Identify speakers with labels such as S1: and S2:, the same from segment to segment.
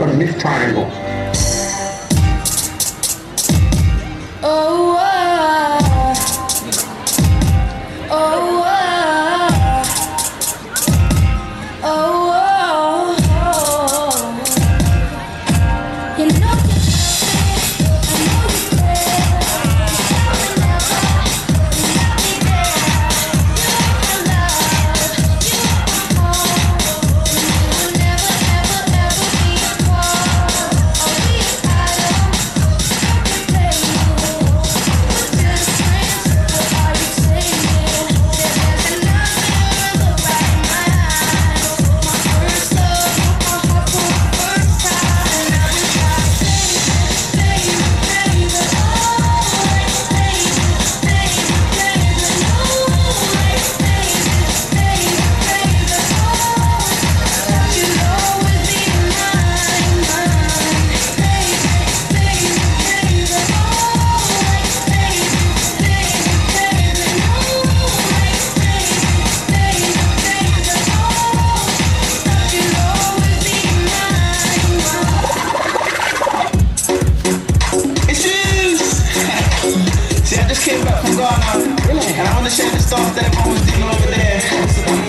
S1: called the mixed triangle.
S2: Oh, oh, oh, oh, oh, oh. You know
S3: came back from Ghana, and I wanna share the stuff that everyone was doing over there.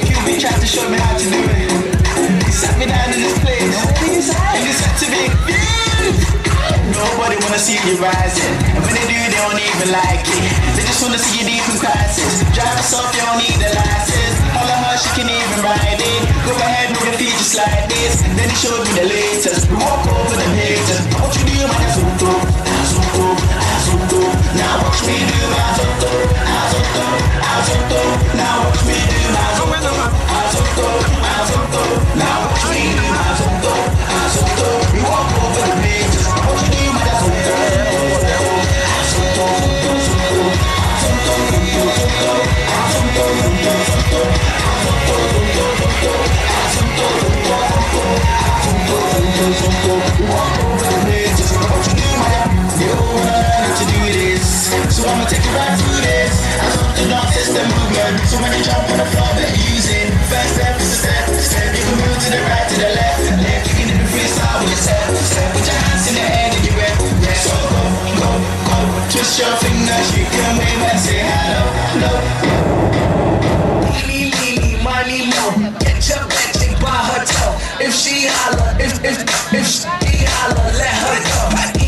S3: QB tried to show me how to do it. He sat me down in this place, and he said to me, nobody wanna see you rising, and when they do, they don't even like it. They just wanna see you deep in crisis. Drive yourself, you don't need a license. All of her, she can even ride it. Go ahead, move your feet just like this. Then he showed me the latest. We walk over the haters. What you do, man, that's so now watch me do my Azoto. Now watch me do my Azoto. Now watch me do my Azoto. You walk over the pages. What you do my So I'ma take you right through this. I love the dance system movement. So when you jump on the floor, they're using first step is a step. You can move to the right, to the left. You can do the freestyle with your step. Put your hands in the air and you rep. So go. Twist your fingers, you can wave and say hello. Lily, money, mo. Get your bitch and buy her toe. If she holler, if she holler, let her go.